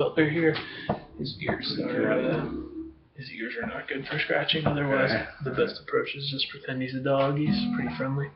Butler here. His ears are not good for scratching. Otherwise, the best approach is just pretend he's a dog. He's pretty friendly.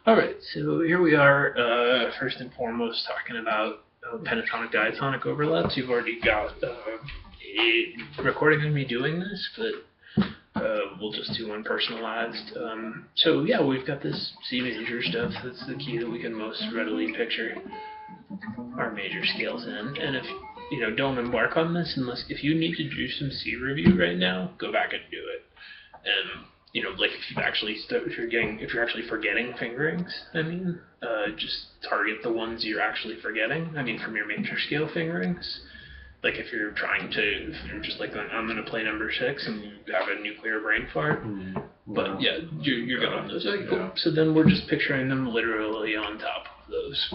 All right, so here we are. First and foremost, talking about pentatonic diatonic overlaps. You've already got a recording of me doing this, but we'll just do one personalized. So yeah, we've got this C major stuff. That's the key that we can most readily picture our major scales in. And if don't embark on this unless if you need to do some C review right now, go back and do it. And like if you're actually forgetting fingerings, just target the ones you're actually forgetting. From your major scale fingerings. Like if you're just like, I'm going to play number 6 and you have a nuclear brain fart. But yeah, you're good on those. Okay, cool. So then we're just picturing them literally on top of those.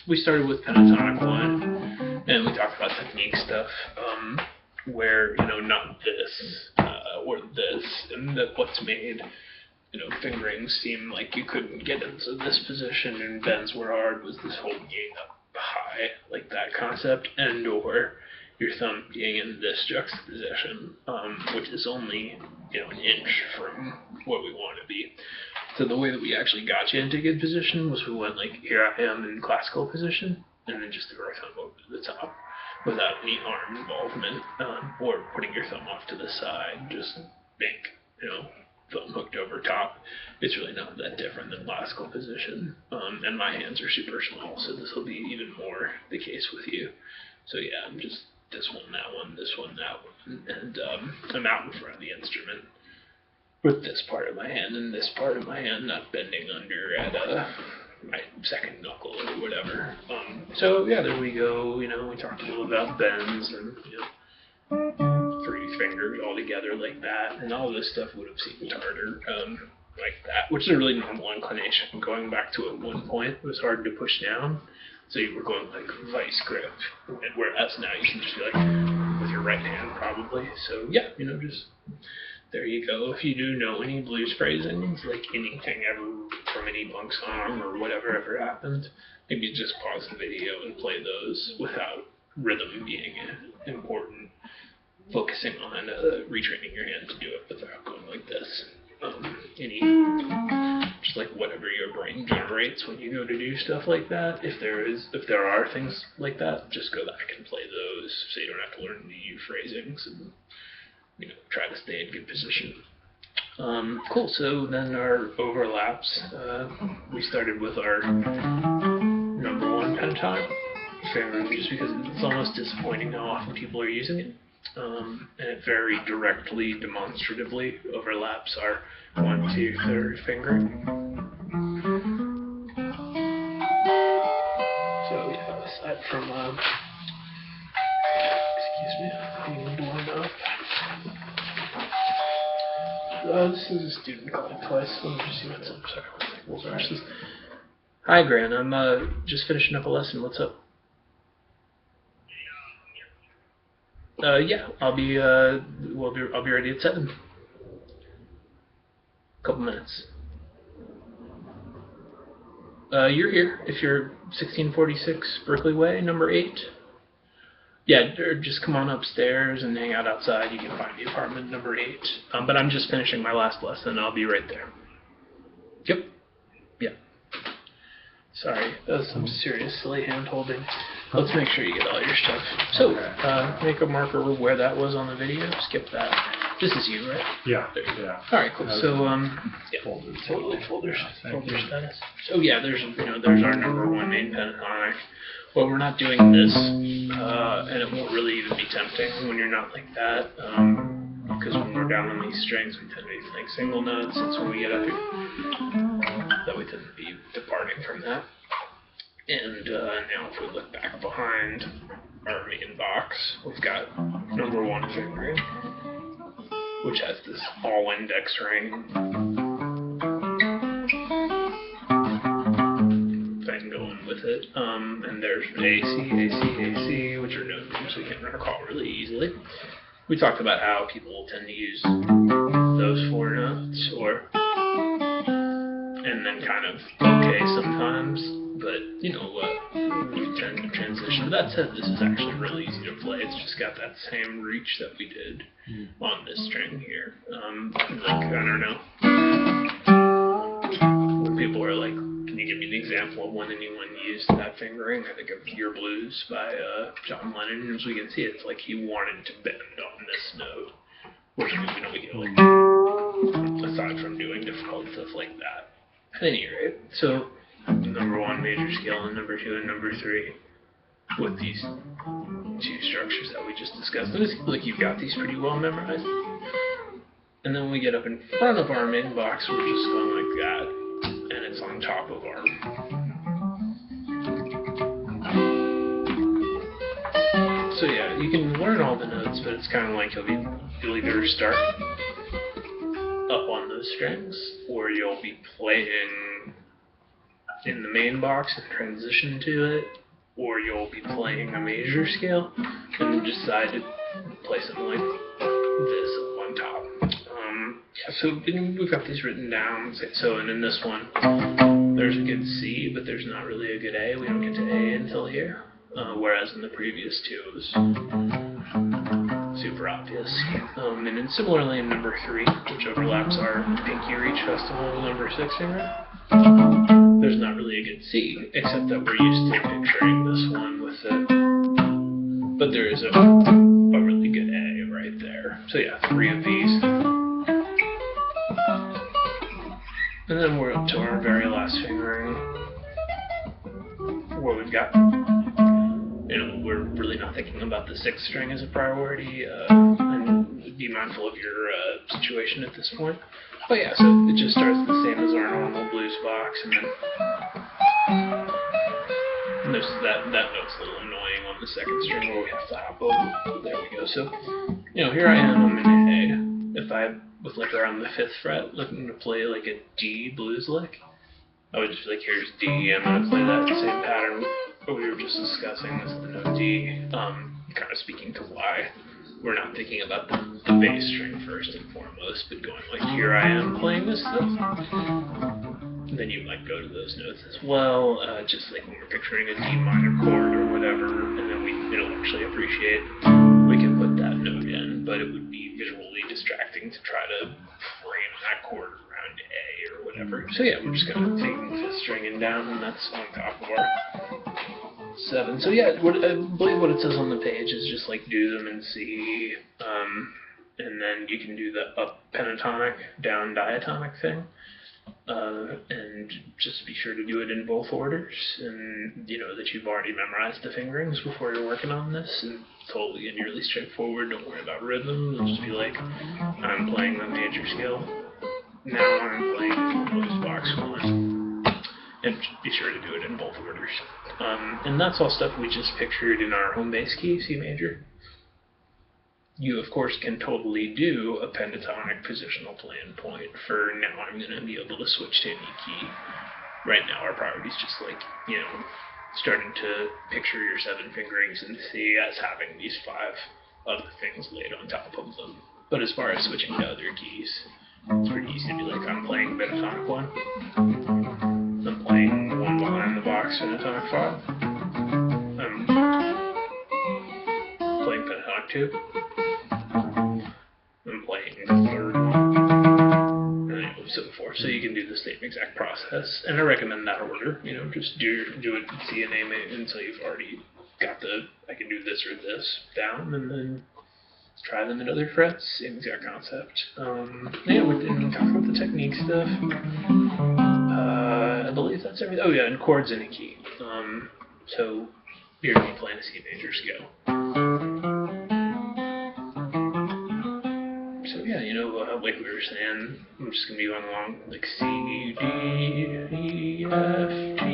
We started with pentatonic 1, and we talked about technique stuff, where, not this, or this, and that what's made, fingerings seem like you couldn't get into this position and bends were hard was this whole being up high, like that concept, and or your thumb being in this juxtaposition, which is only, an inch from what we want to be. So the way that we actually got you into good position was we went like, here I am in classical position, and then just threw our thumb over to the top without any arm involvement, or putting your thumb off to the side, just thumb hooked over top. It's really not that different than classical position, and my hands are super small, so this will be even more the case with you. So yeah, I'm just this one, that one, this one, that one, and I'm out in front of the instrument with this part of my hand and this part of my hand not bending under at my second knuckle or whatever. So yeah, there we go. We talked a little about bends and 3 fingers all together like that, and all this stuff would have seemed harder like that, which is a really normal inclination. Going back to at one point, it was hard to push down, so you were going like vice grip, and whereas now you can just be like with your right hand probably. So yeah, just there you go. If you do know any blues phrasings, like anything ever from any punk song or whatever ever happened, maybe just pause the video and play those without rhythm being important. Focusing on retraining your hand to do it without going like this. Just like whatever your brain generates when you go to do stuff like that. If there are things like that, just go back and play those so you don't have to learn new phrasings and try to stay in good position. Cool. So then our overlaps. We started with our number 1 pentatonic finger, just because it's almost disappointing how often people are using it. And it very directly, demonstratively overlaps our 1, 2, 3rd finger. So yeah, aside from excuse me, being blown up. This is a student calling twice. Let me just see what's up. Sorry, we'll rush this. Hi, Gran. I'm just finishing up a lesson. What's up? Yeah, I'll be ready at 7. Couple minutes. You're here if you're 1646 Berkeley Way, number 8. Yeah, just come on upstairs and hang out outside. You can find the apartment number 8. But I'm just finishing my last lesson. I'll be right there. Yep. Yeah. Sorry, that was some serious silly hand holding. Let's make sure you get all your stuff. So, make a marker where that was on the video. Skip that. This is you, right? Yeah. There you go. Yeah. All right, cool. So, yeah, folder status. So yeah, there's our number 1 main pentatonic. Well, we're not doing this, and it won't really even be tempting when you're not like that, because when we're down on these strings, we tend to be playing single notes. It's when we get up here that we tend to be departing from that. And now if we look back behind our main box, we've got number 1 fingering, which has this all-index ring thing going with it. And there's A, C, A, C, A, C, which are note names we can recall really easily. We talked about how people tend to use those 4 notes, and then kind of okay sometimes. But, you tend to transition. That said, this is actually really easy to play. It's just got that same reach that we did on this string here. Like, I don't know. When people are like, can you give me an example of when anyone used that fingering? I think of Your Blues by John Lennon. As we can see, it's like he wanted to bend on this note. Which we don't get, like, aside from doing difficult stuff like that. At any rate, so number 1 major scale and number 2 and number 3 with these 2 structures that we just discussed. And it seems like you've got these pretty well memorized. And then when we get up in front of our main box, we're just going like that, and it's on top of our. So yeah, you can learn all the notes, but it's kind of like you'll either start up on those strings, or you'll be playing in the main box and transition to it, or you'll be playing a major scale and decide to play something like this up on top. Yeah, so we've got these written down. So, and in this one, there's a good C, but there's not really a good A. We don't get to A until here. Whereas in the previous 2 it was super obvious. And then similarly in number 3, which overlaps our Pinky Reach Festival with number 6 finger, there's not really a good C, except that we're used to picturing this one with it. But there is a really good A right there. So yeah, 3 of these. And then we're up to our very last fingering, where we've got, we're really not thinking about the 6th string as a priority, and be mindful of your situation at this point. But yeah, so it just starts the same as our normal blues box, and then there's that note's a little annoying on the 2nd string where we have to hop over. There we go. So, here I am, I'm in A. If I was like around the 5th fret looking to play like a D blues lick, I would just be like, here's D, I'm going to play that same pattern we were just discussing. This is the note D, kind of speaking to why we're not thinking about the bass string first and foremost, but going like, here I am playing this stuff. And then you might go to those notes as well, just like when we're picturing a D minor chord or whatever, and then we intellectually appreciate we can put that note in, but it would be visually distracting to try to frame that chord around A or whatever. So yeah, we're just kind of taking the 5th string and down, and that's on top of our 7. So yeah, I believe what it says on the page is just like do them in C, and then you can do the up pentatonic, down diatonic thing, and just be sure to do it in both orders, and that you've already memorized the fingerings before you're working on this, and totally and really straightforward. Don't worry about rhythm. It'll just be like, I'm playing the major scale, now I'm playing blues box 1. And be sure to do it in both orders. And that's all stuff we just pictured in our home bass key, C major. You, of course, can totally do a pentatonic positional plan point for now I'm going to be able to switch to any key. Right now our priority is just like, starting to picture your 7 fingerings and C as having these 5 other things laid on top of them. But as far as switching to other keys, it's pretty easy to be like, I'm playing pentatonic 1. I'm playing 1 behind the box pentatonic 5. I'm playing pentatonic 2. I'm playing the 3rd one. And so forth. So you can do the same exact process. And I recommend that order. Just do it in C and A until you've already got I can do this or this down, and then try them in other frets. Same exact concept. Yeah, we didn't talk about the technique stuff. I believe that's everything. Oh yeah, and chords in a key. So you're going to be playing a C major scale. So yeah, like we were saying, I'm just going to be going along like C, D, E, F, G,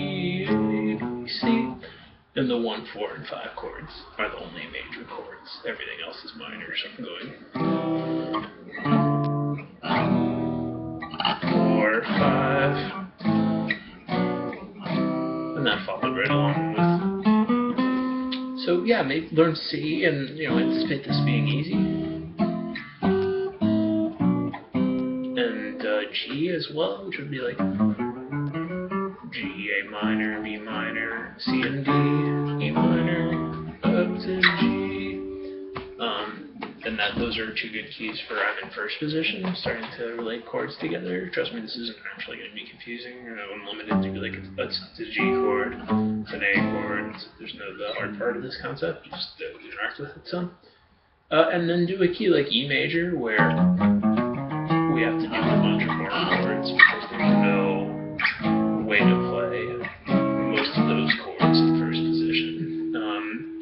A, B, C. And the 1, 4, and 5 chords are the only major chords. Everything else is minor, so I'm going 4, 5, and that followed right along with. So yeah, maybe learn C and anticipate this being easy. And G as well, which would be like G, A minor, B minor, C and D, E minor, up to G, And those are two good keys for I'm in first position, starting to relate chords together. Trust me, this isn't actually going to be confusing. I'm limited to be like, it's a G chord, it's an A chord. There's no the hard part of this concept. You just interact with it some. And then do a key like E major, where we have to do a bunch of more chords because there's no way to play most of those chords in first position.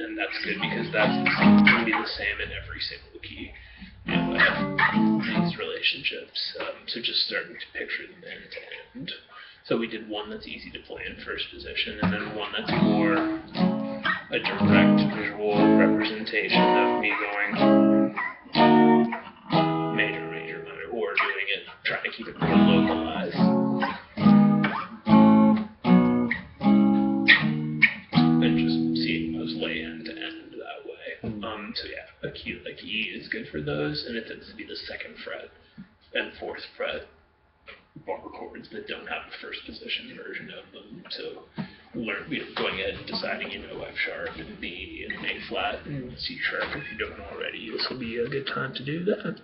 And that's good because that's going to be the same in every single key. These relationships. So just starting to picture them end to end. So we did one that's easy to play in first position, and then one that's more a direct visual representation of me going major, major, minor, or doing it, trying to keep it more localized. And just seeing those lay end to end that way. So yeah, a key like E is good for those, and it tends to be the 2nd fret and 4th fret bar chords that don't have a first position version of them. So going ahead and deciding, F sharp and B and A flat and C sharp if you don't already. This will be a good time to do that.